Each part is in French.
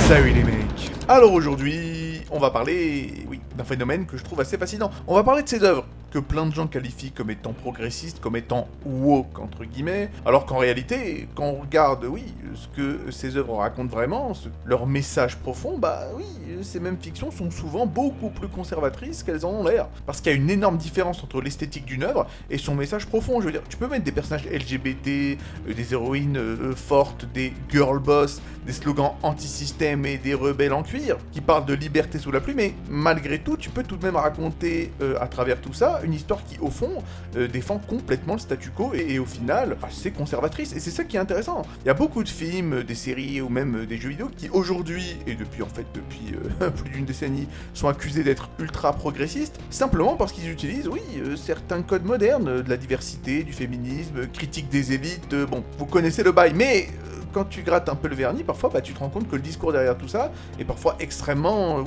Salut les mecs. Alors aujourd'hui, on va parler, oui, d'un phénomène que je trouve assez fascinant. On va parler de ces œuvres que plein de gens qualifient comme étant progressistes, comme étant woke entre guillemets, alors qu'en réalité, quand on regarde, oui, ce que ces œuvres racontent vraiment, leur message profond, bah oui, ces mêmes fictions sont souvent beaucoup plus conservatrices qu'elles en ont l'air, parce qu'il y a une énorme différence entre l'esthétique d'une œuvre et son message profond. Je veux dire, tu peux mettre des personnages LGBT, des héroïnes fortes, des girl boss, des slogans anti-système et des rebelles en cuir qui parlent de liberté sous la pluie, mais malgré tout, tu peux tout de même raconter à travers tout ça une histoire qui, au fond, défend complètement le statu quo et au final, assez conservatrice. Et c'est ça qui est intéressant. Il y a beaucoup de films, des séries ou même des jeux vidéo qui aujourd'hui, et depuis plus d'une décennie, sont accusés d'être ultra progressistes, simplement parce qu'ils utilisent, oui, certains codes modernes, de la diversité, du féminisme, critique des élites, bon, vous connaissez le bail, mais quand tu grattes un peu le vernis, parfois tu te rends compte que le discours derrière tout ça est parfois extrêmement,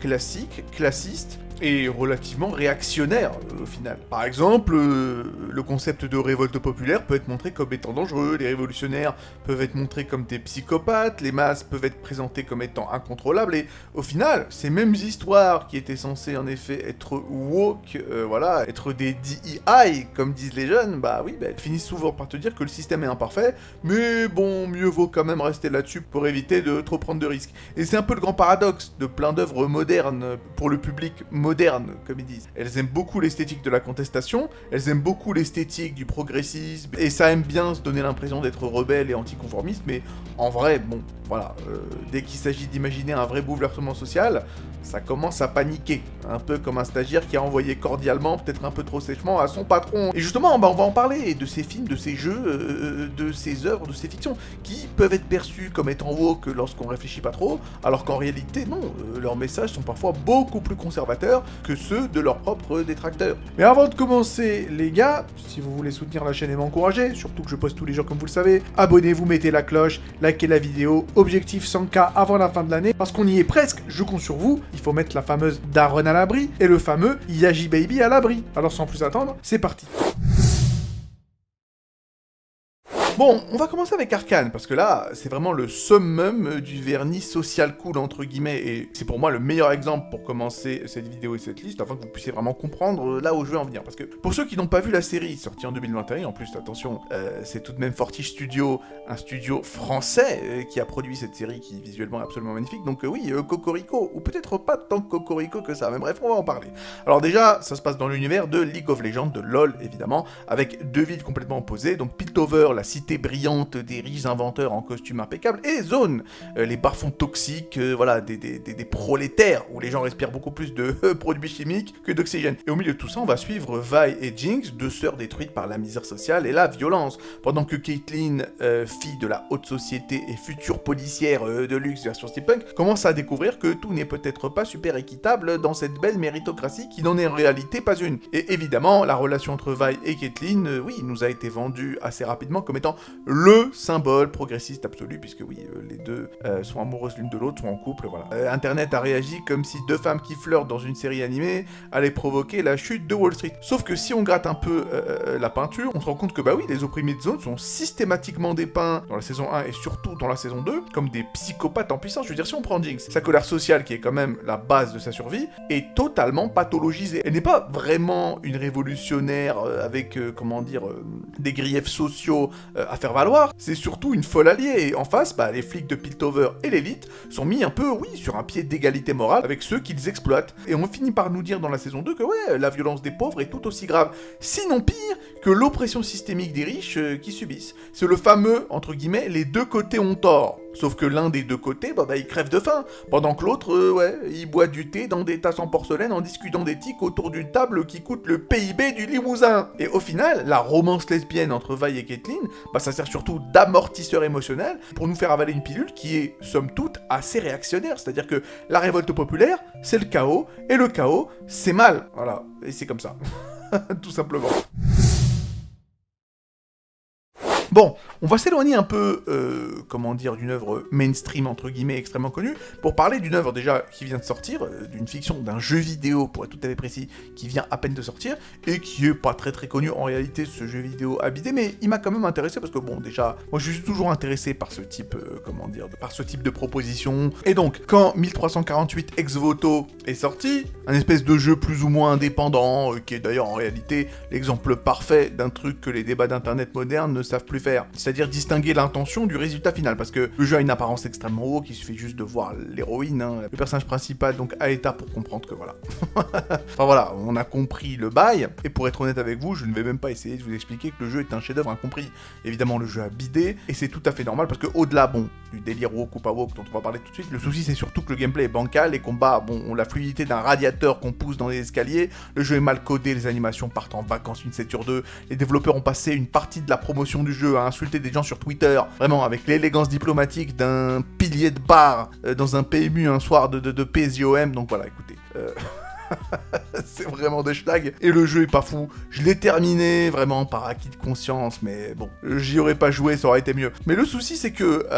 classique, classiste, et relativement réactionnaire au final. Par exemple, le concept de révolte populaire peut être montré comme étant dangereux, les révolutionnaires peuvent être montrés comme des psychopathes, les masses peuvent être présentées comme étant incontrôlables, et au final, ces mêmes histoires qui étaient censées en effet être woke, être des DEI, comme disent les jeunes, elles finissent souvent par te dire que le système est imparfait, mais bon, mieux vaut quand même rester là-dessus pour éviter de trop prendre de risques. Et c'est un peu le grand paradoxe de plein d'œuvres modernes pour le public moderne, comme ils disent. Elles aiment beaucoup l'esthétique de la contestation, elles aiment beaucoup l'esthétique du progressisme, et ça aime bien se donner l'impression d'être rebelle et anticonformiste, mais en vrai, dès qu'il s'agit d'imaginer un vrai bouleversement social, ça commence à paniquer, un peu comme un stagiaire qui a envoyé cordialement, peut-être un peu trop sèchement, à son patron. Et justement, on va en parler de ces films, de ces jeux, de ces œuvres, de ces fictions, qui peuvent être perçus comme étant woke lorsqu'on réfléchit pas trop, alors qu'en réalité, non, leurs messages sont parfois beaucoup plus conservateurs que ceux de leurs propres détracteurs. Mais avant de commencer, les gars, si vous voulez soutenir la chaîne et m'encourager, surtout que je poste tous les jours comme vous le savez, abonnez-vous, mettez la cloche, likez la vidéo, objectif 100K avant la fin de l'année, parce qu'on y est presque, je compte sur vous, il faut mettre la fameuse Daronne à l'abri, et le fameux Yaji Baby à l'abri. Alors sans plus attendre, c'est parti. Bon, on va commencer avec Arcane, parce que là, c'est vraiment le summum du vernis social cool, entre guillemets, et c'est pour moi le meilleur exemple pour commencer cette vidéo et cette liste, afin que vous puissiez vraiment comprendre là où je veux en venir. Parce que, pour ceux qui n'ont pas vu la série, sortie en 2021, en plus, attention, c'est tout de même Fortiche Studio, un studio français qui a produit cette série qui visuellement est absolument magnifique, donc Cocorico, ou peut-être pas tant Cocorico que ça, mais bref, on va en parler. Alors déjà, ça se passe dans l'univers de League of Legends, de LoL, évidemment, avec deux villes complètement opposées, donc Piltover, la cité brillante des riches inventeurs en costume impeccable, et Zone, les bas-fonds toxiques, des prolétaires, où les gens respirent beaucoup plus de produits chimiques que d'oxygène. Et au milieu de tout ça, on va suivre Vi et Jinx, deux sœurs détruites par la misère sociale et la violence, pendant que Caitlyn, fille de la haute société et future policière de luxe version steampunk, commence à découvrir que tout n'est peut-être pas super équitable dans cette belle méritocratie qui n'en est en réalité pas une. Et évidemment, la relation entre Vi et Caitlyn, nous a été vendue assez rapidement comme étant le symbole progressiste absolu, puisque les deux sont amoureuses l'une de l'autre, sont en couple, voilà. Internet a réagi comme si deux femmes qui flirtent dans une série animée allaient provoquer la chute de Wall Street. Sauf que si on gratte un peu la peinture, on se rend compte que les opprimés de Zone sont systématiquement dépeints dans la saison 1 et surtout dans la saison 2 comme des psychopathes en puissance. Je veux dire, si on prend Jinx, sa colère sociale, qui est quand même la base de sa survie, est totalement pathologisée. Elle n'est pas vraiment une révolutionnaire avec, des griefs sociaux à faire valoir, c'est surtout une folle alliée, et en face, les flics de Piltover et l'élite sont mis un peu, sur un pied d'égalité morale avec ceux qu'ils exploitent. Et on finit par nous dire dans la saison 2 que la violence des pauvres est tout aussi grave, sinon pire, que l'oppression systémique des riches qui subissent. C'est le fameux, entre guillemets, les deux côtés ont tort. Sauf que l'un des deux côtés, il crève de faim, pendant que l'autre, il boit du thé dans des tasses en porcelaine en discutant d'éthique autour d'une table qui coûte le PIB du Limousin. Et au final, la romance lesbienne entre Vi et Caitlyn, ça sert surtout d'amortisseur émotionnel pour nous faire avaler une pilule qui est, somme toute, assez réactionnaire. C'est-à-dire que la révolte populaire, c'est le chaos, et le chaos, c'est mal. Voilà, et c'est comme ça. Tout simplement. Bon, On va s'éloigner un peu, comment dire, d'une œuvre mainstream, entre guillemets, extrêmement connue, pour parler d'une œuvre déjà qui vient de sortir, d'une fiction, d'un jeu vidéo, pour être tout à fait précis, qui vient à peine de sortir, et qui est pas très très connu en réalité, ce jeu vidéo a bidé, mais il m'a quand même intéressé, parce que bon, déjà, moi je suis toujours intéressé par ce type, comment dire, par ce type de proposition, et donc, quand 1348 Ex Voto est sorti, un espèce de jeu plus ou moins indépendant, qui est d'ailleurs en réalité l'exemple parfait d'un truc que les débats d'internet modernes ne savent plus faire, c'est-à-dire distinguer l'intention du résultat final, parce que le jeu a une apparence extrêmement haute, il suffit juste de voir l'héroïne, hein, le personnage principal, donc Aeta, pour comprendre que voilà. Enfin voilà, on a compris le bail, et pour être honnête avec vous, je ne vais même pas essayer de vous expliquer que le jeu est un chef-d'œuvre incompris. Évidemment, le jeu a bidé, et c'est tout à fait normal, parce que au-delà, bon, du délire woke ou pas woke dont on va parler tout de suite, le souci c'est surtout que le gameplay est bancal, les combats, bon, ont la fluidité d'un radiateur qu'on pousse dans les escaliers, le jeu est mal codé, les animations partent en vacances une 7 sur 2, les développeurs ont passé une partie de la promotion du jeu à insulter des gens sur Twitter, vraiment avec l'élégance diplomatique d'un pilier de bar dans un PMU un soir de PSJOM, donc voilà, écoutez... c'est vraiment des schlags, et le jeu est pas fou. Je l'ai terminé vraiment par acquis de conscience, mais bon, j'y aurais pas joué, ça aurait été mieux. Mais le souci c'est que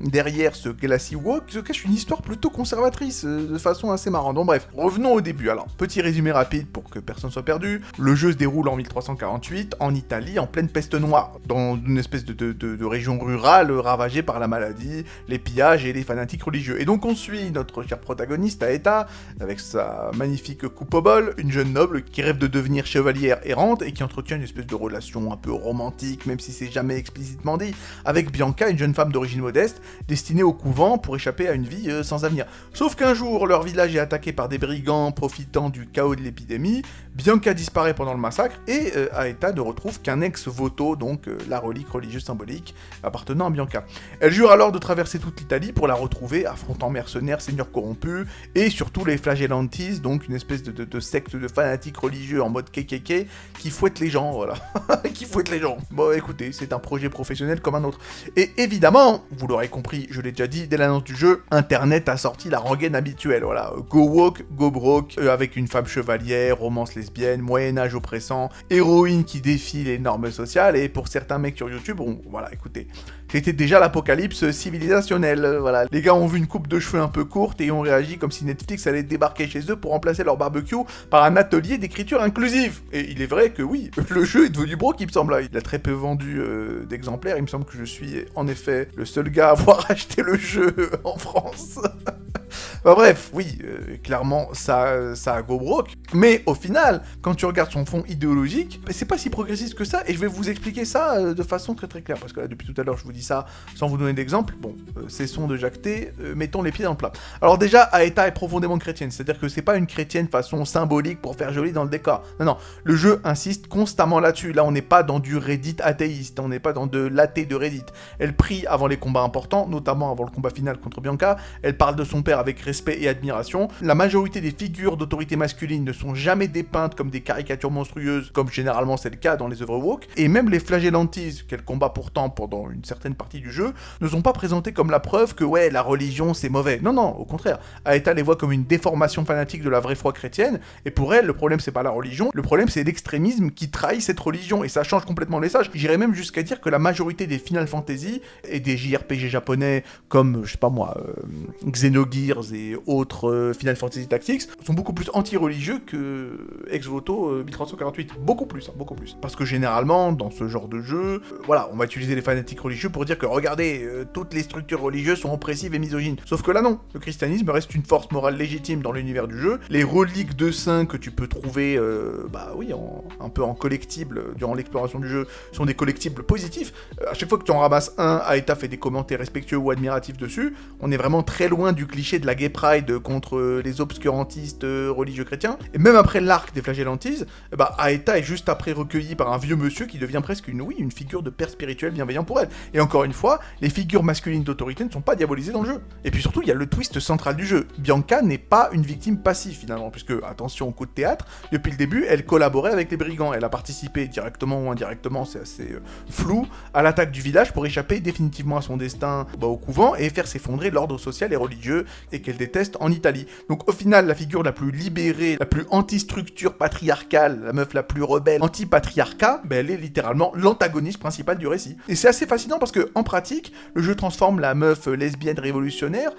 derrière ce Galaxy Walk se cache une histoire plutôt conservatrice, de façon assez marrante. Donc bref, revenons au début. Alors, petit résumé rapide pour que personne soit perdu. Le jeu se déroule en 1348, en Italie, en pleine peste noire, dans une espèce de région rurale ravagée par la maladie, les pillages et les fanatiques religieux. Et donc on suit notre cher protagoniste, Aeta, avec sa magnifique coupe au bol, une jeune noble qui rêve de devenir chevalière errante et qui entretient une espèce de relation un peu romantique, même si c'est jamais explicitement dit, avec Bianca, une jeune femme d'origine modeste, destinée au couvent pour échapper à une vie sans avenir. Sauf qu'un jour, leur village est attaqué par des brigands profitant du chaos de l'épidémie, Bianca disparaît pendant le massacre, et Aeta ne retrouve qu'un ex-voto, donc la relique religieuse symbolique appartenant à Bianca. Elle jure alors de traverser toute l'Italie pour la retrouver, affrontant mercenaires, seigneurs corrompus, et surtout les flagellantis, donc une espèce de secte de fanatiques religieux en mode KKK, qui fouette les gens, voilà. Qui fouette les gens. Bon, écoutez, c'est un projet professionnel comme un autre. Et évidemment, vous l'aurez compris, je l'ai déjà dit, dès l'annonce du jeu, Internet a sorti la rengaine habituelle, voilà. Go woke, go broke, avec une femme chevalière, romance lesbienne, Moyen-Âge oppressant, héroïne qui défie les normes sociales, et pour certains mecs sur YouTube, bon, voilà, écoutez, c'était déjà l'apocalypse civilisationnel, voilà. Les gars ont vu une coupe de cheveux un peu courte et ont réagi comme si Netflix allait débarquer chez eux pour remplacer leur barbecue par un atelier d'écriture inclusive. Et il est vrai que oui, le jeu est devenu broke, il me semble. Il a très peu vendu d'exemplaires, il me semble que je suis en effet le seul gars à avoir acheté le jeu en France. Enfin bref, oui, clairement, ça a go broke. Mais au final, quand tu regardes son fond idéologique, c'est pas si progressiste que ça, et je vais vous expliquer ça de façon très très claire, parce que là, depuis tout à l'heure, je vous dis ça sans vous donner d'exemple. Bon, cessons de jacter, mettons les pieds dans le plat. Alors déjà, Aeta est profondément chrétienne, c'est-à-dire que c'est pas une chrétienne façon symbolique pour faire joli dans le décor. Non, non, le jeu insiste constamment là-dessus. Là, on n'est pas dans du Reddit athéiste, on n'est pas dans de l'athée de Reddit. Elle prie avant les combats importants, notamment avant le combat final contre Bianca, elle parle de son père avec respect et admiration. La majorité des figures d'autorité masculine ne sont jamais dépeintes comme des caricatures monstrueuses, comme généralement c'est le cas dans les œuvres woke, et même les flagellantis, qu'elle combat pourtant pendant une certaine partie du jeu, ne sont pas présentés comme la preuve que ouais, la religion c'est mauvais. Non, non, au contraire. Aeta les voit comme une déformation fanatique de la vraie foi chrétienne, et pour elle, le problème c'est pas la religion, le problème c'est l'extrémisme qui trahit cette religion, et ça change complètement le message. J'irais même jusqu'à dire que la majorité des Final Fantasy et des JRPG japonais, comme, je sais pas moi, Xenogears et autres Final Fantasy Tactics, sont beaucoup plus anti-religieux que Ex Voto 1348. Beaucoup plus, hein, beaucoup plus. Parce que généralement, dans ce genre de jeu, voilà, on va utiliser les fanatiques religieux pour dire que, regardez, toutes les structures religieuses sont oppressives et misogynes. Sauf que là, non. Le christianisme reste une force morale légitime dans l'univers du jeu. Les reliques de saints que tu peux trouver, bah oui, un peu en collectible durant l'exploration du jeu, sont des collectibles positifs. À chaque fois que tu en ramasses un, Aeta fait des commentaires respectueux ou admiratifs dessus. On est vraiment très loin du cliché de la gay pride contre les obscurantistes religieux chrétiens. Et même après l'arc des flagellantis, bah Aeta est juste après recueilli par un vieux monsieur qui devient presque une figure de père spirituel bienveillant pour elle. Et encore une fois, les figures masculines d'autorité ne sont pas diabolisées dans le jeu. Et puis surtout, il y a le twist central du jeu. Bianca n'est pas une victime passive finalement, puisque, attention au coup de théâtre, depuis le début, elle collaborait avec les brigands. Elle a participé directement ou indirectement, c'est assez flou, à l'attaque du village pour échapper définitivement à son destin au couvent et faire s'effondrer l'ordre social et religieux, et qu'elle qu'elle déteste en Italie. Donc au final, la figure la plus libérée, la plus anti-structure patriarcale, la meuf la plus rebelle, anti-patriarcat, elle est littéralement l'antagoniste principal du récit. Et c'est assez fascinant parce que en pratique, le jeu transforme la meuf lesbienne révolutionnaire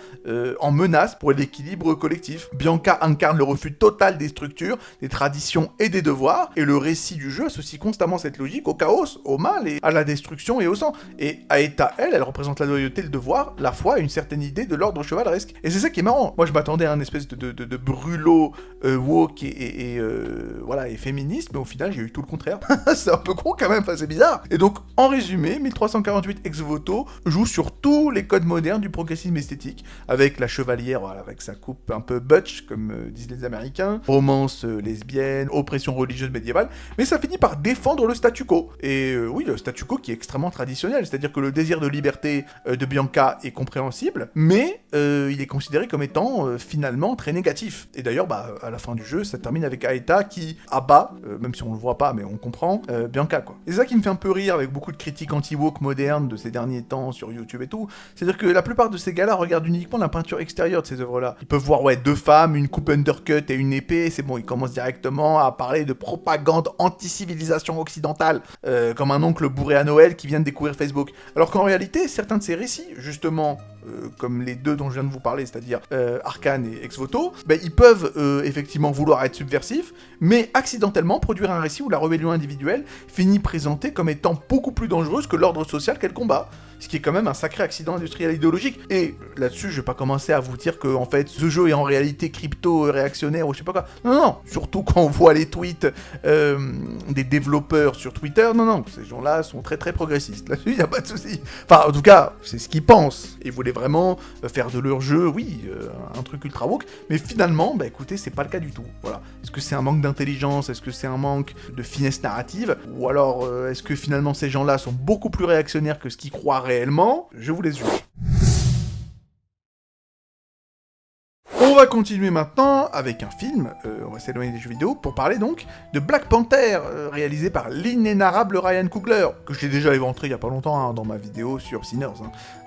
en menace pour l'équilibre collectif. Bianca incarne le refus total des structures, des traditions et des devoirs, et le récit du jeu associe constamment cette logique au chaos, au mal, et à la destruction et au sang. Et Aeta, elle représente la loyauté, le devoir, la foi et une certaine idée de l'ordre chevaleresque. Et c'est ça qui est marrant. Moi, je m'attendais à un espèce de brûlot woke voilà, et féministe, mais au final, j'ai eu tout le contraire. C'est un peu con quand même, c'est bizarre. Et donc, en résumé, 1348 ex voto joue sur tous les codes modernes du progressisme esthétique, avec la chevalière, voilà, avec sa coupe un peu butch, comme disent les Américains, romance lesbienne, oppression religieuse médiévale, mais ça finit par défendre le statu quo. Et oui, le statu quo qui est extrêmement traditionnel, c'est-à-dire que le désir de liberté de Bianca est compréhensible, mais il est considéré comme étant finalement très négatif. Et d'ailleurs, à la fin du jeu, ça termine avec Aeta qui abat, même si on le voit pas, mais on comprend, Bianca, quoi. Et c'est ça qui me fait un peu rire avec beaucoup de critiques anti-woke modernes de ces derniers temps sur YouTube et tout, c'est-à-dire que la plupart de ces gars-là regardent uniquement la peinture extérieure de ces œuvres-là. Ils peuvent voir, deux femmes, une coupe undercut et une épée, c'est bon, ils commencent directement à parler de propagande anti-civilisation occidentale, comme un oncle bourré à Noël qui vient de découvrir Facebook. Alors qu'en réalité, certains de ces récits, justement, comme les deux dont je viens de vous parler, c'est-à-dire Arcane et Ex Voto, ils peuvent effectivement vouloir être subversifs, mais accidentellement produire un récit où la rébellion individuelle finit présentée comme étant beaucoup plus dangereuse que l'ordre social qu'elle combat. Ce qui est quand même un sacré accident industriel idéologique. Et là-dessus, je vais pas commencer à vous dire que en fait, ce jeu est en réalité crypto-réactionnaire ou je sais pas quoi. Non, surtout quand on voit les tweets des développeurs sur Twitter, non, ces gens-là sont très très progressistes. Là-dessus, il y a pas de souci. Enfin, en tout cas, c'est ce qu'ils pensent. Ils voulaient vraiment faire de leur jeu, un truc ultra woke, mais finalement, écoutez, c'est pas le cas du tout. Voilà. Est-ce que c'est un manque d'intelligence? Est-ce que c'est un manque de finesse narrative? Ou alors, est-ce que finalement ces gens-là sont beaucoup plus réactionnaires que ce qu'ils croient réellement? Je vous laisse juger. On va continuer maintenant avec un film, on va s'éloigner des jeux vidéo, pour parler donc de Black Panther, réalisé par l'inénarrable Ryan Coogler, que j'ai déjà éventré il y a pas longtemps dans ma vidéo sur Sinners.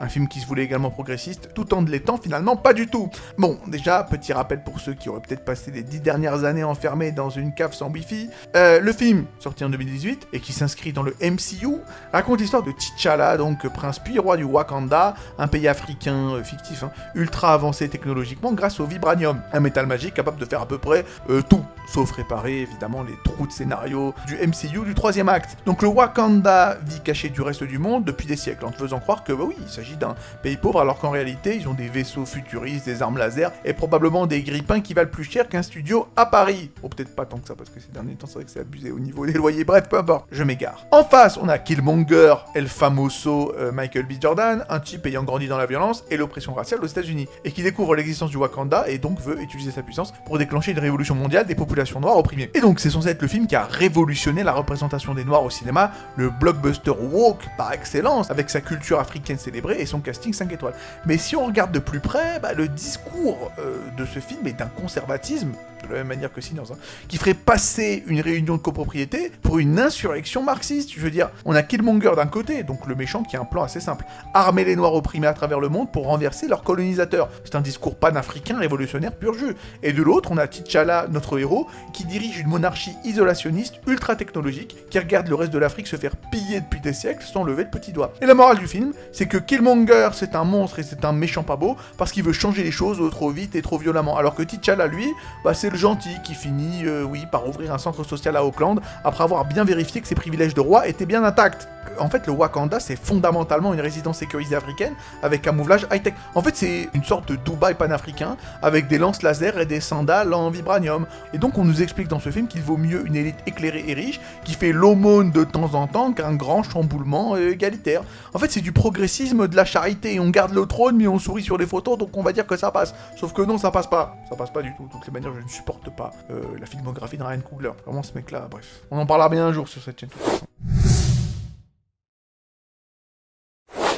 Un film qui se voulait également progressiste, tout en ne l'étant finalement pas du tout. Bon, déjà, petit rappel pour ceux qui auraient peut-être passé les 10 dernières années enfermés dans une cave sans wifi, le film, sorti en 2018, et qui s'inscrit dans le MCU, raconte l'histoire de T'Challa, donc prince puis roi du Wakanda, un pays africain fictif, ultra avancé technologiquement grâce au vibranium, un métal magique capable de faire à peu près tout, sauf réparer évidemment les trous de scénario du MCU du troisième acte. Donc le Wakanda vit caché du reste du monde depuis des siècles, en te faisant croire que il s'agit d'un pays pauvre, alors qu'en réalité ils ont des vaisseaux futuristes, des armes laser et probablement des grippins qui valent plus cher qu'un studio à Paris. Ou peut-être pas tant que ça, parce que ces derniers temps c'est vrai que c'est abusé au niveau des loyers, bref, peu importe, je m'égare. En face, on a Killmonger, El Famoso Michael B. Jordan, un type ayant grandi dans la violence et l'oppression raciale aux États-Unis, et qui découvre l'existence du Wakanda et donc veut utiliser sa puissance pour déclencher une révolution mondiale des populations noires opprimées. Et donc c'est censé être le film qui a révolutionné la représentation des noirs au cinéma, le blockbuster woke par excellence, avec sa culture africaine célébrée et son casting 5 étoiles. Mais si on regarde de plus près, le discours de ce film est d'un conservatisme, de la même manière que Sinners, qui ferait passer une réunion de copropriété pour une insurrection marxiste. Je veux dire, on a Killmonger d'un côté, donc le méchant qui a un plan assez simple, armer les noirs opprimés à travers le monde pour renverser leurs colonisateurs. C'est un discours panafricain révolutionnaire pur jus. Et de l'autre, on a T'Challa, notre héros, qui dirige une monarchie isolationniste, ultra technologique, qui regarde le reste de l'Afrique se faire piller depuis des siècles sans lever le petit doigt. Et la morale du film, c'est que Killmonger, c'est un monstre et c'est un méchant pas beau, parce qu'il veut changer les choses trop vite et trop violemment, alors que T'Challa, lui, c'est le gentil qui finit, par ouvrir un centre social à Auckland, après avoir bien vérifié que ses privilèges de roi étaient bien intacts. En fait, le Wakanda, c'est fondamentalement une résidence sécurisée africaine, avec camouflage high-tech. En fait, c'est une sorte de Dubaï panafricain, avec des lances laser et des sandales en vibranium. Et donc, on nous explique dans ce film qu'il vaut mieux une élite éclairée et riche, qui fait l'aumône de temps en temps, qu'un grand chamboulement égalitaire. En fait, c'est du progressisme de la charité. On garde le trône, mais on sourit sur les photos, donc on va dire que ça passe. Sauf que non, ça passe pas. Ça passe pas du tout. De toutes les manières, je ne supporte pas la filmographie de Ryan Coogler. Vraiment, ce mec-là, bref. On en parlera bien un jour sur cette chaîne.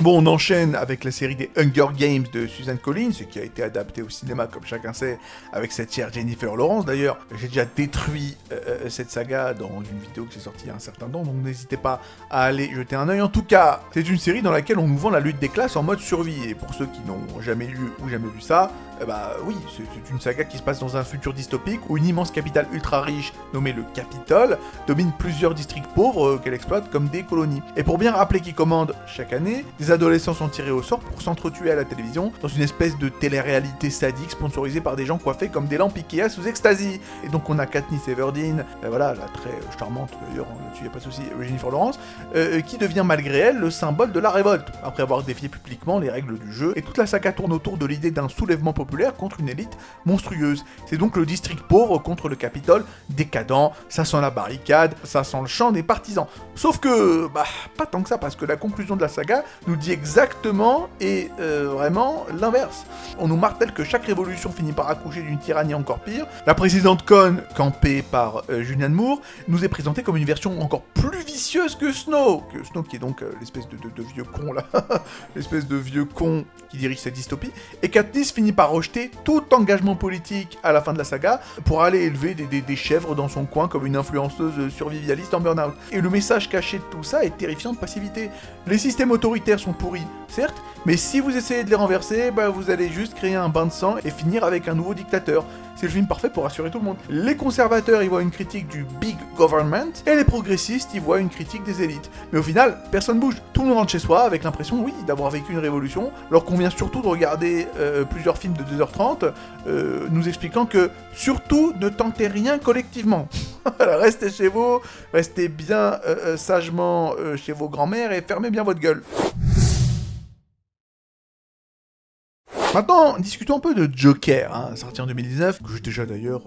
Bon, on enchaîne avec la série des Hunger Games de Suzanne Collins, qui a été adaptée au cinéma, comme chacun sait, avec cette chère Jennifer Lawrence. D'ailleurs, j'ai déjà détruit cette saga dans une vidéo que j'ai sortie il y a un certain temps, donc n'hésitez pas à aller jeter un œil. En tout cas, c'est une série dans laquelle on nous vend la lutte des classes en mode survie, et pour ceux qui n'ont jamais lu ou jamais vu ça, oui, c'est une saga qui se passe dans un futur dystopique où une immense capitale ultra riche, nommée le Capitole, domine plusieurs districts pauvres qu'elle exploite comme des colonies. Et pour bien rappeler qui commande chaque année, des adolescents sont tirés au sort pour s'entretuer à la télévision dans une espèce de télé-réalité sadique sponsorisée par des gens coiffés comme des lampes Ikea sous ecstasy. Et donc on a Katniss Everdeen, voilà, la très charmante d'ailleurs, là-dessus y a pas de souci, Jennifer Lawrence, qui devient malgré elle le symbole de la révolte, après avoir défié publiquement les règles du jeu, et toute la saga tourne autour de l'idée d'un soulèvement populaire contre une élite monstrueuse. C'est donc le district pauvre contre le Capitole, décadent, ça sent la barricade, ça sent le chant des partisans. Sauf que, pas tant que ça, parce que la conclusion de la saga nous dit exactement et vraiment l'inverse. On nous martèle que chaque révolution finit par accoucher d'une tyrannie encore pire. La présidente Con, campée par Julianne Moore, nous est présentée comme une version encore plus vicieuse que Snow qui est donc l'espèce de vieux con là, l'espèce de vieux con qui dirige cette dystopie, et Katniss finit par rejeter tout engagement politique à la fin de la saga pour aller élever des chèvres dans son coin comme une influenceuse survivaliste en burn-out. Et le message caché de tout ça est terrifiant de passivité. Les systèmes autoritaires sont pourris, certes, mais si vous essayez de les renverser, vous allez juste créer un bain de sang et finir avec un nouveau dictateur. C'est le film parfait pour rassurer tout le monde. Les conservateurs y voient une critique du big government, et les progressistes y voient une critique des élites. Mais au final, personne bouge. Tout le monde rentre chez soi avec l'impression, oui, d'avoir vécu une révolution, alors qu'on vient surtout de regarder plusieurs films de 2h30, nous expliquant que, surtout, ne tentez rien collectivement. Restez chez vous, restez bien sagement chez vos grands-mères et fermez bien votre gueule. Maintenant, discutons un peu de Joker, sorti en 2019, que j'ai déjà d'ailleurs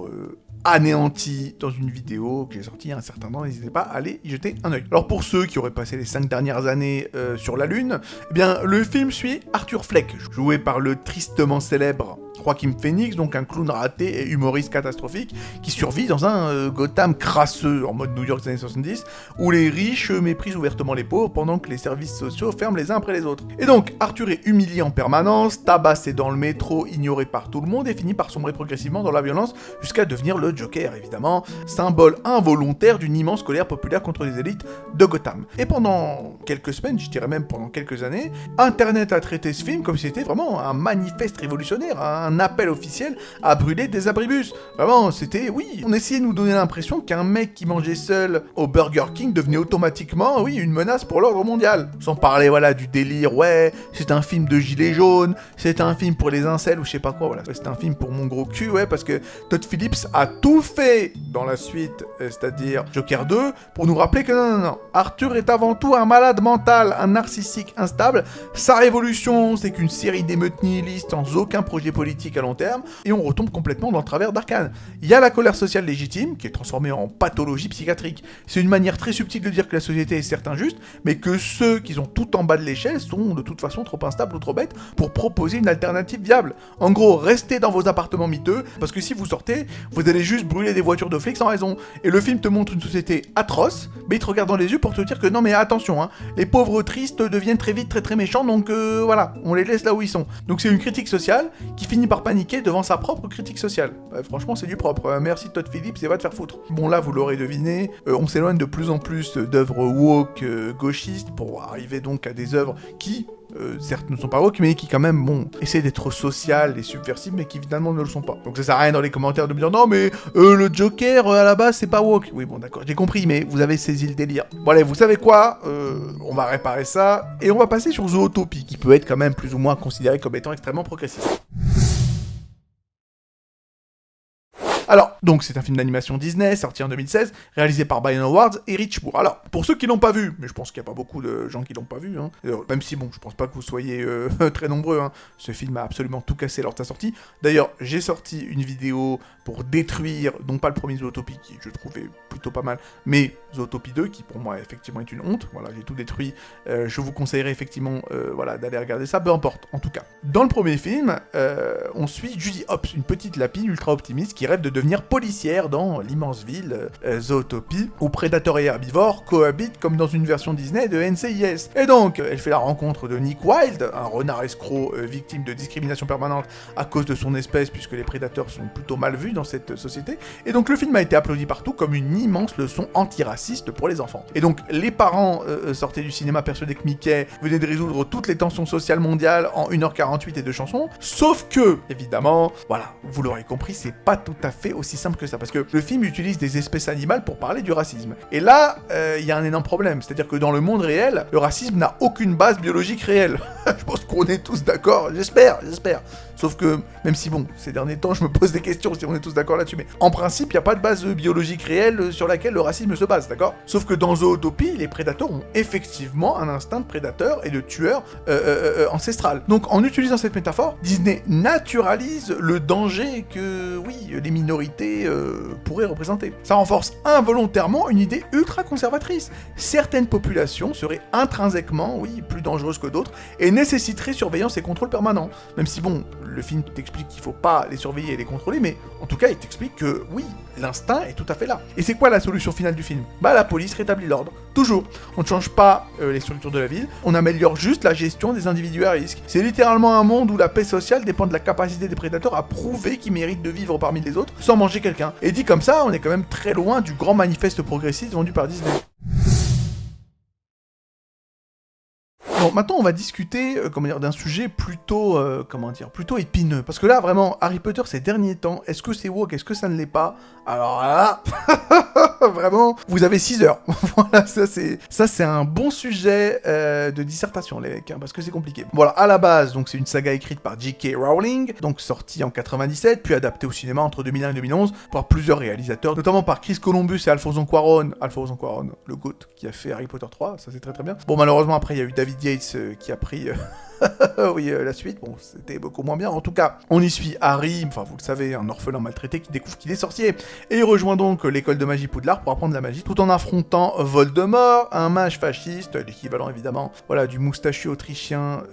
anéanti dans une vidéo que j'ai sortie il y a un certain temps, n'hésitez pas à aller y jeter un œil. Alors pour ceux qui auraient passé les 5 dernières années sur la Lune, eh bien le film suit Arthur Fleck, joué par le tristement célèbre Joaquin Phoenix, donc un clown raté et humoriste catastrophique, qui survit dans un Gotham crasseux, en mode New York des années 70, où les riches méprisent ouvertement les pauvres pendant que les services sociaux ferment les uns après les autres. Et donc, Arthur est humilié en permanence, tabassé dans le métro, ignoré par tout le monde, et finit par sombrer progressivement dans la violence, jusqu'à devenir le Joker, évidemment, symbole involontaire d'une immense colère populaire contre les élites de Gotham. Et pendant quelques semaines, je dirais même pendant quelques années, Internet a traité ce film comme si c'était vraiment un manifeste révolutionnaire, un appel officiel à brûler des abribus. Vraiment, c'était, oui, on essayait de nous donner l'impression qu'un mec qui mangeait seul au Burger King devenait automatiquement, oui, une menace pour l'ordre mondial. Sans parler, voilà, du délire, ouais, c'est un film de gilets jaunes, c'est un film pour les incels, ou je sais pas quoi, voilà, c'est un film pour mon gros cul, ouais, parce que Todd Phillips a tout fait dans la suite, c'est-à-dire Joker 2, pour nous rappeler que non, Arthur est avant tout un malade mental, un narcissique instable, sa révolution, c'est qu'une série d'émeutes nihilistes sans aucun projet politique à long terme, et on retombe complètement dans le travers d'Arcane. Il y a la colère sociale légitime, qui est transformée en pathologie psychiatrique. C'est une manière très subtile de dire que la société est certes injuste, mais que ceux qui sont tout en bas de l'échelle sont de toute façon trop instables ou trop bêtes pour proposer une alternative viable. En gros, restez dans vos appartements miteux, parce que si vous sortez, vous allez juste brûler des voitures de flics sans raison. Et le film te montre une société atroce, mais il te regarde dans les yeux pour te dire que non mais attention, les pauvres tristes deviennent très vite très méchants, donc voilà, on les laisse là où ils sont. Donc c'est une critique sociale qui finit par paniquer devant sa propre critique sociale. Franchement, c'est du propre. Merci Todd Phillips et va te faire foutre. Bon, là, vous l'aurez deviné, on s'éloigne de plus en plus d'œuvres woke, gauchistes, pour arriver donc à des œuvres qui, certes ne sont pas woke, mais qui quand même, bon, essaient d'être sociales et subversives, mais qui finalement ne le sont pas. Donc ça sert à rien dans les commentaires de me dire non mais le Joker à la base c'est pas woke. Oui bon d'accord, j'ai compris, mais vous avez saisi le délire. Bon allez, vous savez quoi, on va réparer ça, et on va passer sur Zootopie, qui peut être quand même plus ou moins considéré comme étant extrêmement progressiste. Alors, donc c'est un film d'animation Disney, sorti en 2016, réalisé par Brian Howard et Rich Moore. Alors, pour ceux qui l'ont pas vu, mais je pense qu'il n'y a pas beaucoup de gens qui l'ont pas vu, même si bon, je pense pas que vous soyez très nombreux, ce film a absolument tout cassé lors de sa sortie. D'ailleurs, j'ai sorti une vidéo pour détruire, non pas le premier Zootopie, qui je trouvais plutôt pas mal, mais Zootopie 2, qui pour moi effectivement est une honte, voilà, j'ai tout détruit, je vous conseillerais effectivement voilà, d'aller regarder ça, peu importe, en tout cas. Dans le premier film, on suit Judy Hopps, une petite lapine ultra optimiste qui rêve de devenir policière dans l'immense ville Zootopie, où prédateurs et herbivores cohabitent comme dans une version Disney de NCIS. Et donc, elle fait la rencontre de Nick Wilde, un renard escroc victime de discrimination permanente à cause de son espèce, puisque les prédateurs sont plutôt mal vus dans cette société. Et donc le film a été applaudi partout comme une immense leçon antiraciste pour les enfants. Et donc les parents sortaient du cinéma persuadés que Mickey venait de résoudre toutes les tensions sociales mondiales en 1h48 et 2 chansons, sauf que, évidemment, voilà, vous l'aurez compris, c'est pas tout à fait aussi simple que ça, parce que le film utilise des espèces animales pour parler du racisme. Et là, il y a un énorme problème, c'est-à-dire que dans le monde réel, le racisme n'a aucune base biologique réelle. Je pense qu'on est tous d'accord, j'espère. Sauf que, même si bon, ces derniers temps, je me pose des questions si on est tous d'accord là-dessus, mais en principe, il n'y a pas de base biologique réelle sur laquelle le racisme se base, d'accord? Sauf que dans Zootopie, les prédateurs ont effectivement un instinct de prédateur et de tueur ancestral. Donc, en utilisant cette métaphore, Disney naturalise le danger que, oui, les minorités pourraient représenter. Ça renforce involontairement une idée ultra conservatrice. Certaines populations seraient intrinsèquement, oui, plus dangereuses que d'autres et nécessiteraient surveillance et contrôle permanent. Même si, bon, le film t'explique qu'il faut pas les surveiller et les contrôler, mais en tout cas, il t'explique que, oui, l'instinct est tout à fait là. Et c'est quoi la solution finale du film? Bah, la police rétablit l'ordre. Toujours. On ne change pas les structures de la ville, on améliore juste la gestion des individus à risque. C'est littéralement un monde où la paix sociale dépend de la capacité des prédateurs à prouver qu'ils méritent de vivre parmi les autres sans manger quelqu'un. Et dit comme ça, on est quand même très loin du grand manifeste progressiste vendu par Disney. Bon, maintenant on va discuter, d'un sujet plutôt, plutôt épineux. Parce que là, vraiment, Harry Potter ces derniers temps, est-ce que c'est woke, est-ce que ça ne l'est pas? Alors là, vraiment, vous avez 6 heures. Voilà, ça c'est un bon sujet de dissertation, les mecs, hein, parce que c'est compliqué. Voilà, à la base, donc c'est une saga écrite par J.K. Rowling, donc sortie en 97, puis adaptée au cinéma entre 2001 et 2011 par plusieurs réalisateurs, notamment par Chris Columbus et Alfonso Cuarón, le GOAT, qui a fait Harry Potter 3, ça c'est très très bien. Bon, malheureusement, après, il y a eu David Yates qui a pris la suite, bon, c'était beaucoup moins bien. En tout cas, on y suit Harry, enfin vous le savez, un orphelin maltraité qui découvre qu'il est sorcier, et il rejoint donc l'école de magie Poudlard pour apprendre la magie, tout en affrontant Voldemort, un mage fasciste, l'équivalent évidemment, voilà, du moustachu autrichien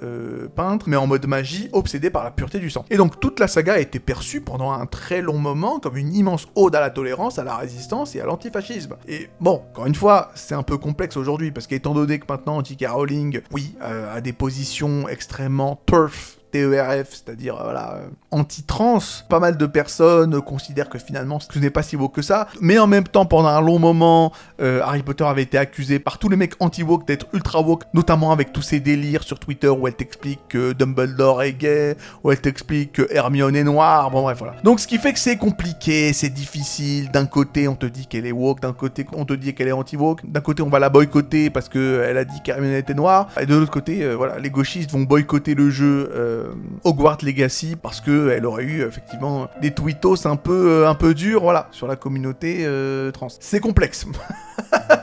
peintre, mais en mode magie, obsédé par la pureté du sang. Et donc toute la saga a été perçue pendant un très long moment comme une immense ode à la tolérance, à la résistance et à l'antifascisme. Et bon, encore une fois, c'est un peu complexe aujourd'hui, parce qu'étant donné que maintenant J.K. Rowling, oui, a des positions extrêmement turf, TERF, c'est-à-dire anti-trans. Pas mal de personnes considèrent que finalement ce n'est pas si woke que ça, mais en même temps, pendant un long moment, Harry Potter avait été accusé par tous les mecs anti-woke d'être ultra woke, notamment avec tous ces délires sur Twitter où elle t'explique que Dumbledore est gay, où elle t'explique que Hermione est noire, bon bref, voilà. Donc ce qui fait que c'est compliqué, c'est difficile, d'un côté on te dit qu'elle est woke, d'un côté on te dit qu'elle est anti-woke, d'un côté on va la boycotter parce qu'elle a dit qu'Hermione était noire, et de l'autre côté, les gauchistes vont boycotter le jeu Hogwarts Legacy parce que elle aurait eu effectivement des tweetos un peu durs, voilà, sur la communauté trans. C'est complexe.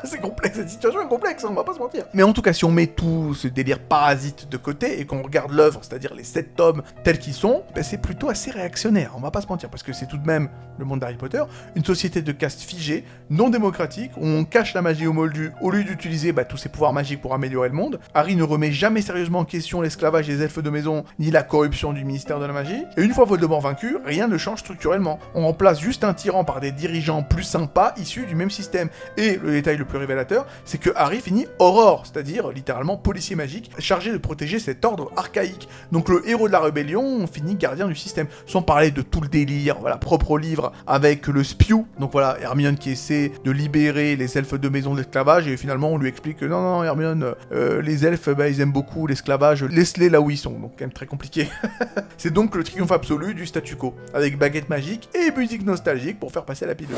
C'est complexe, cette situation est complexe, on va pas se mentir. Mais en tout cas, si on met tout ce délire parasite de côté et qu'on regarde l'œuvre, c'est-à-dire les 7 tomes tels qu'ils sont, ben c'est plutôt assez réactionnaire, on va pas se mentir, parce que c'est tout de même le monde d'Harry Potter, une société de caste figée, non démocratique, où on cache la magie au moldu au lieu d'utiliser tous ses pouvoirs magiques pour améliorer le monde. Harry ne remet jamais sérieusement en question l'esclavage des elfes de maison, ni la corruption du ministère de la magie. Et une fois Voldemort vaincu, rien ne change structurellement. On remplace juste un tyran par des dirigeants plus sympas, issus du même système. Et le détail le plus révélateur, c'est que Harry finit Aurore, c'est-à-dire littéralement policier magique, chargé de protéger cet ordre archaïque. Donc le héros de la rébellion finit gardien du système. Sans parler de tout le délire, voilà, propre au livre, avec le Spew, donc voilà, Hermione qui essaie de libérer les elfes de maison de l'esclavage, et finalement on lui explique que non, Hermione, les elfes, ils aiment beaucoup l'esclavage, laisse-les là où ils sont, donc quand même très compliqué. C'est donc le triomphe absolu du statu quo, avec baguette magique et musique nostalgique pour faire passer la pilule.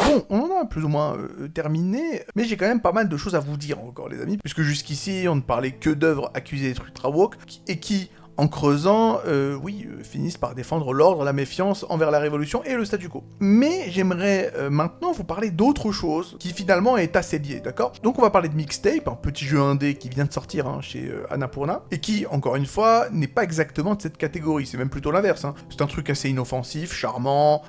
Bon, on en a plus ou moins terminé, mais j'ai quand même pas mal de choses à vous dire encore, les amis, puisque jusqu'ici, on ne parlait que d'œuvres accusées d'être ultra woke, et qui, en creusant, finissent par défendre l'ordre, la méfiance envers la révolution et le statu quo. Mais j'aimerais maintenant vous parler d'autre chose qui finalement est assez liée, d'accord? Donc on va parler de Mixtape, un petit jeu indé qui vient de sortir chez Annapurna, et qui, encore une fois, n'est pas exactement de cette catégorie, c'est même plutôt l'inverse. C'est un truc assez inoffensif, charmant,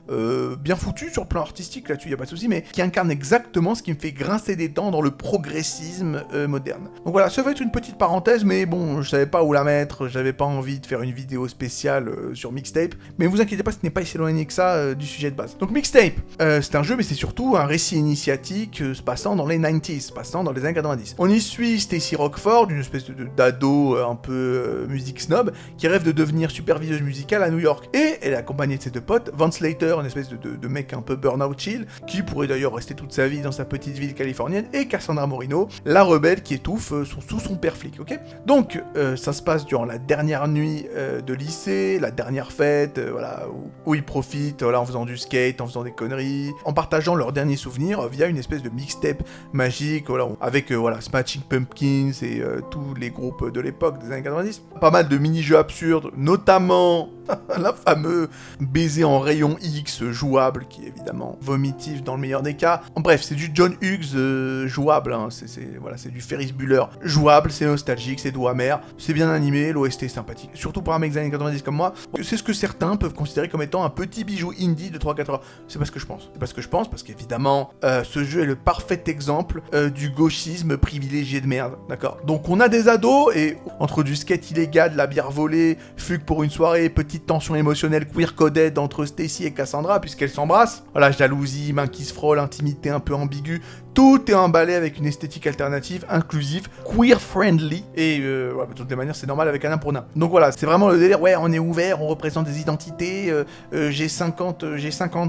bien foutu sur le plan artistique, là-dessus y a pas de souci, mais qui incarne exactement ce qui me fait grincer des dents dans le progressisme moderne. Donc voilà, ça va être une petite parenthèse, mais bon, je savais pas où la mettre, j'avais pas envie de faire une vidéo spéciale sur Mixtape, mais vous inquiétez pas, ce n'est pas si éloigné que ça du sujet de base. Donc Mixtape, c'est un jeu, mais c'est surtout un récit initiatique se passant dans les 90s, se passant dans les années 90. On y suit Stacy Rockford, une espèce d'ado un peu musique snob, qui rêve de devenir superviseuse musicale à New York. Et elle est accompagnée de ses deux potes, Vance Slater, une espèce de mec un peu burn-out chill, qui pourrait d'ailleurs rester toute sa vie dans sa petite ville californienne, et Cassandra Morino, la rebelle qui étouffe sous son père flic, ok. Donc, ça se passe durant la dernière nuit de lycée, la dernière fête, voilà, où ils profitent, voilà, en faisant du skate, en faisant des conneries, en partageant leurs derniers souvenirs via une espèce de mixtape magique, voilà, avec voilà, Smashing Pumpkins et tous les groupes de l'époque des années 90. Pas mal de mini-jeux absurdes, notamment la fameux baiser en rayon X jouable, qui est évidemment vomitif dans le meilleur des cas. En bref, c'est du John Hughes jouable, hein. C'est du Ferris Bueller jouable, c'est nostalgique, c'est doux amer, c'est bien animé, l'OST est sympathique. Surtout pour un mec des années 90 comme moi, c'est ce que certains peuvent considérer comme étant un petit bijou indie de 3-4 heures. C'est pas ce que je pense. C'est pas ce que je pense, parce qu'évidemment, ce jeu est le parfait exemple du gauchisme privilégié de merde, d'accord. Donc on a des ados, et entre du skate illégal, de la bière volée, fugue pour une soirée, petite tension émotionnelle queer-coded entre Stacy et Cassandra, puisqu'elles s'embrassent, voilà, jalousie, main qui se frôle, intimité un peu ambiguë, tout est emballé avec une esthétique alternative, inclusive, queer-friendly, et voilà, de toutes les manières, c'est normal avec un nain pour nain. Donc voilà, c'est vraiment le délire, ouais, on est ouvert, on représente des identités, j'ai 50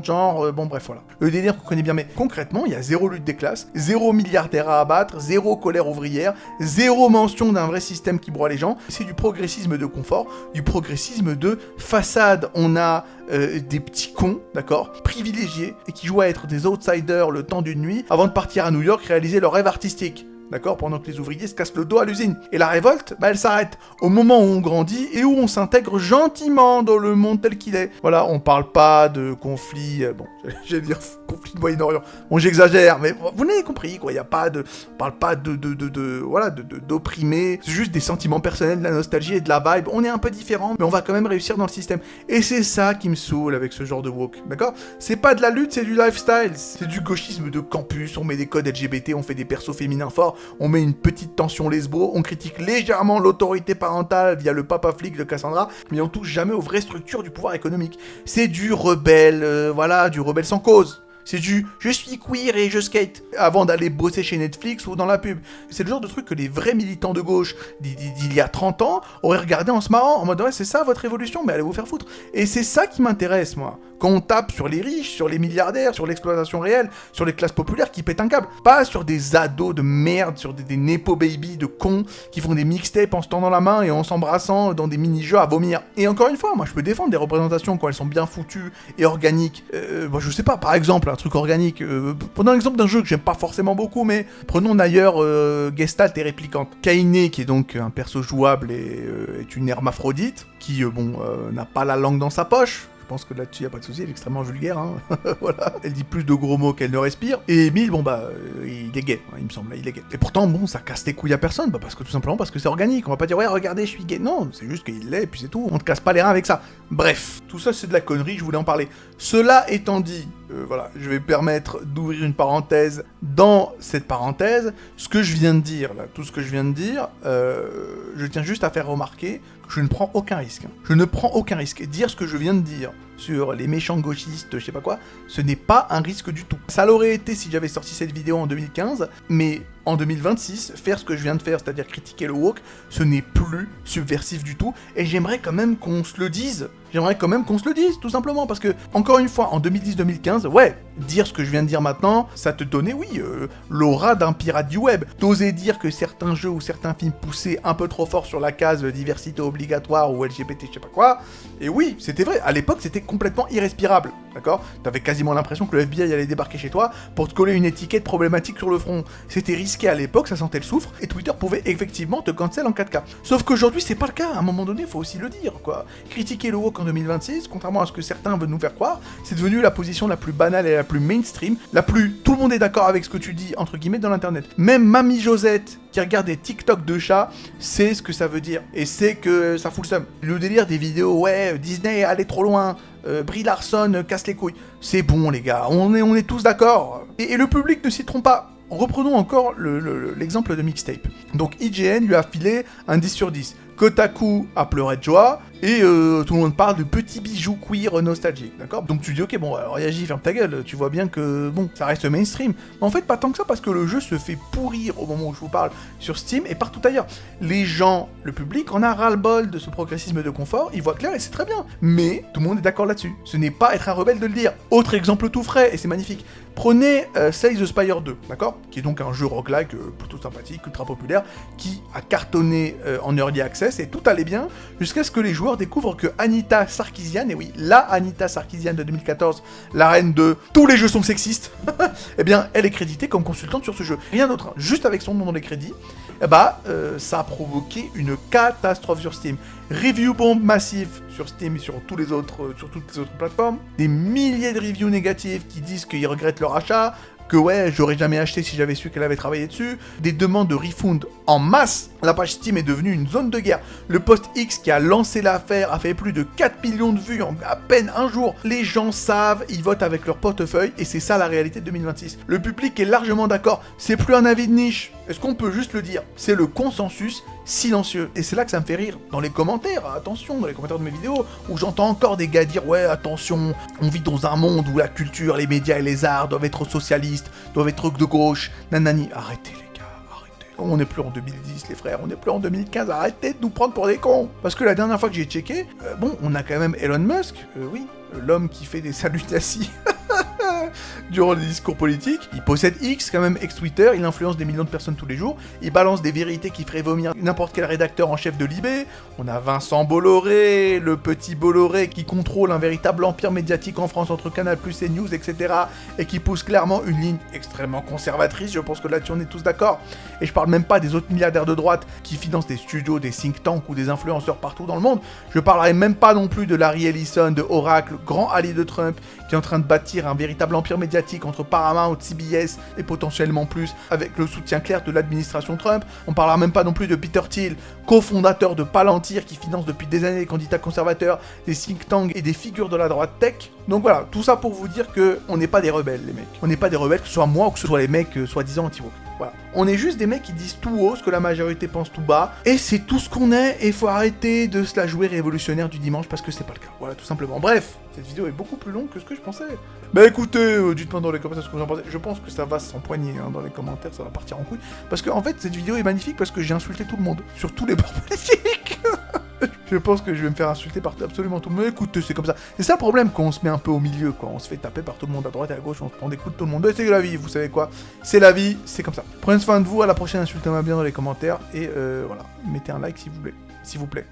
genres, bon bref, voilà. Le délire qu'on connaît bien, mais concrètement, il y a zéro lutte des classes, zéro milliardaire à abattre, zéro colère ouvrière, zéro mention d'un vrai système qui broie les gens, c'est du progressisme de confort, du progressisme de façade. On a des petits cons, d'accord, privilégiés, et qui jouent à être des outsiders le temps d'une nuit, avant de partir à New York réaliser leur rêve artistique. D'accord, pendant que les ouvriers se cassent le dos à l'usine. Et la révolte, bah elle s'arrête au moment où on grandit et où on s'intègre gentiment dans le monde tel qu'il est. Voilà, on parle pas de conflit, bon, j'allais dire conflit de Moyen-Orient. Bon, j'exagère, mais vous n'avez compris, quoi. Il y a pas de, on parle pas d'opprimés. C'est juste des sentiments personnels, de la nostalgie et de la vibe. On est un peu différents, mais on va quand même réussir dans le système. Et c'est ça qui me saoule avec ce genre de woke, d'accord. C'est pas de la lutte, c'est du lifestyle. C'est du gauchisme de campus. On met des codes LGBT, on fait des persos féminins forts. On met une petite tension lesbo, on critique légèrement l'autorité parentale via le papa flic de Cassandra, mais on touche jamais aux vraies structures du pouvoir économique. C'est du rebelle, voilà, du rebelle sans cause. C'est du « je suis queer et je skate » avant d'aller bosser chez Netflix ou dans la pub. C'est le genre de truc que les vrais militants de gauche d'il y a 30 ans auraient regardé en se marrant, en mode « ouais, c'est ça votre révolution, mais allez vous faire foutre ». Et c'est ça qui m'intéresse, moi. Quand on tape sur les riches, sur les milliardaires, sur l'exploitation réelle, sur les classes populaires qui pètent un câble. Pas sur des ados de merde, sur des nepo baby de cons qui font des mixtapes en se tendant la main et en s'embrassant dans des mini-jeux à vomir. Et encore une fois, moi je peux défendre des représentations quand elles sont bien foutues et organiques. Bon, je sais pas, par exemple, un truc organique. Prenons l'exemple d'un jeu que j'aime pas forcément beaucoup, mais prenons d'ailleurs Gestalt et Réplicante. Kainé, qui est donc un perso jouable et est une hermaphrodite, qui, n'a pas la langue dans sa poche. Je pense que là-dessus, y a pas de souci, elle est extrêmement vulgaire, hein. Voilà. Elle dit plus de gros mots qu'elle ne respire. Et Emile, il est gay, il me semble, il est gay. Et pourtant, ça casse les couilles à personne, tout simplement parce que c'est organique. On va pas dire, ouais, regardez, je suis gay. Non, c'est juste qu'il l'est, et puis c'est tout. On te casse pas les reins avec ça. Bref, tout ça, c'est de la connerie, je voulais en parler. Cela étant dit, voilà, je vais permettre d'ouvrir une parenthèse dans cette parenthèse. Ce que je viens de dire, là, tout ce que je viens de dire, je tiens juste à faire remarquer que je ne prends aucun risque. Je ne prends aucun risque. Dire ce que je viens de dire sur les méchants gauchistes, je sais pas quoi, ce n'est pas un risque du tout. Ça l'aurait été si j'avais sorti cette vidéo en 2015, mais en 2026, faire ce que je viens de faire, c'est-à-dire critiquer le woke, ce n'est plus subversif du tout, et j'aimerais quand même qu'on se le dise. J'aimerais quand même qu'on se le dise, tout simplement, parce que, encore une fois, en 2010-2015, ouais, dire ce que je viens de dire maintenant, ça te donnait, oui, l'aura d'un pirate du web. T'osais dire que certains jeux ou certains films poussaient un peu trop fort sur la case diversité obligatoire ou LGBT, je sais pas quoi, et oui, c'était vrai, à l'époque, c'était complètement irrespirable, d'accord. T'avais quasiment l'impression que le FBI allait débarquer chez toi pour te coller une étiquette problématique sur le front. C'était risqué à l'époque, ça sentait le soufre, et Twitter pouvait effectivement te cancel en 4K. Sauf qu'aujourd'hui, c'est pas le cas, à un moment donné, faut aussi le dire, quoi. Critiquer le woke en 2026, contrairement à ce que certains veulent nous faire croire, c'est devenu la position la plus banale et la plus mainstream, la plus tout le monde est d'accord avec ce que tu dis, entre guillemets, dans l'internet. Même Mamie Josette, qui regarde des TikTok de chats, sait ce que ça veut dire, et sait que ça fout le seum. Le délire des vidéos, ouais, Disney allait trop loin, Brie Larson casse les couilles. C'est bon, les gars, on est tous d'accord. Et le public ne s'y trompe pas. Reprenons encore l'exemple de Mixtape. Donc IGN lui a filé un 10 sur 10. Kotaku a pleuré de joie, et tout le monde parle de petits bijoux queer nostalgiques, d'accord? Donc tu dis, ok, bon, alors Yaji, ferme ta gueule, tu vois bien que, bon, ça reste mainstream. Mais en fait, pas tant que ça, parce que le jeu se fait pourrir au moment où je vous parle sur Steam et partout ailleurs. Les gens, le public, en a ras-le-bol de ce progressisme de confort, ils voient clair et c'est très bien. Mais tout le monde est d'accord là-dessus. Ce n'est pas être un rebelle de le dire. Autre exemple tout frais, et c'est magnifique. Prenez Slay the Spire 2, d'accord? Qui est donc un jeu roguelike plutôt sympathique, ultra populaire, qui a cartonné en early access et tout allait bien, jusqu'à ce que les joueurs découvrent que Anita Sarkeesian, et oui, la Anita Sarkeesian de 2014, la reine de tous les jeux sont sexistes, eh bien, elle est créditée comme consultante sur ce jeu. Rien d'autre, hein. Juste avec son nom dans les crédits, eh bah, ça a provoqué une catastrophe sur Steam. Review bomb massif sur Steam et sur toutes les autres plateformes. Des milliers de reviews négatives qui disent qu'ils regrettent leur achat, que ouais, j'aurais jamais acheté si j'avais su qu'elle avait travaillé dessus. Des demandes de refund en masse. La page Steam est devenue une zone de guerre. Le post X qui a lancé l'affaire a fait plus de 4 millions de vues en à peine un jour. Les gens savent, ils votent avec leur portefeuille et c'est ça la réalité de 2026. Le public est largement d'accord, c'est plus un avis de niche. Est-ce qu'on peut juste le dire? C'est le consensus silencieux. Et c'est là que ça me fait rire. Dans les commentaires, attention, dans les commentaires de mes vidéos, où j'entends encore des gars dire « Ouais, attention, on vit dans un monde où la culture, les médias et les arts doivent être socialistes, doivent être de gauche, nanani. » Arrêtez les gars, arrêtez. On n'est plus en 2010 les frères, on n'est plus en 2015, arrêtez de nous prendre pour des cons. Parce que la dernière fois que j'ai checké, bon, on a quand même Elon Musk, oui, l'homme qui fait des salutations durant les discours politiques. Il possède X, quand même, ex-Twitter, il influence des millions de personnes tous les jours, il balance des vérités qui feraient vomir n'importe quel rédacteur en chef de Libé. On a Vincent Bolloré, le petit Bolloré qui contrôle un véritable empire médiatique en France entre Canal+, et News, etc. et qui pousse clairement une ligne extrêmement conservatrice, je pense que là-dessus on est tous d'accord. Et je parle même pas des autres milliardaires de droite qui financent des studios, des think tanks ou des influenceurs partout dans le monde. Je parlerai même pas non plus de Larry Ellison, de Oracle, grand allié de Trump, qui est en train de bâtir un véritable empire médiatique entre Paramount, CBS et potentiellement plus, avec le soutien clair de l'administration Trump. On parlera même pas non plus de Peter Thiel, cofondateur de Palantir, qui finance depuis des années les candidats conservateurs, des think tanks et des figures de la droite tech. Donc voilà, tout ça pour vous dire que on n'est pas des rebelles, les mecs. On n'est pas des rebelles, que ce soit moi ou que ce soit les mecs soi-disant anti-woke. Voilà. On est juste des mecs qui disent tout haut ce que la majorité pense tout bas, et c'est tout ce qu'on est, et faut arrêter de se la jouer révolutionnaire du dimanche parce que c'est pas le cas. Voilà, tout simplement. Bref, cette vidéo est beaucoup plus longue que ce que je pensais. Bah écoutez, dites-moi dans les commentaires ce que vous en pensez. Je pense que ça va s'empoigner dans les commentaires, ça va partir en couille. Parce que en fait, cette vidéo est magnifique parce que j'ai insulté tout le monde, sur tous les bords politiques. Je pense que je vais me faire insulter par absolument tout le monde. Mais écoutez, c'est comme ça. C'est ça le problème quand on se met un peu au milieu, quoi. On se fait taper par tout le monde à droite et à gauche, on se prend des coups de tout le monde. Mais c'est la vie, vous savez quoi. C'est la vie, c'est comme ça. Prenez soin de vous, à la prochaine, insultez-moi bien dans les commentaires. Et voilà, mettez un like s'il vous plaît. S'il vous plaît.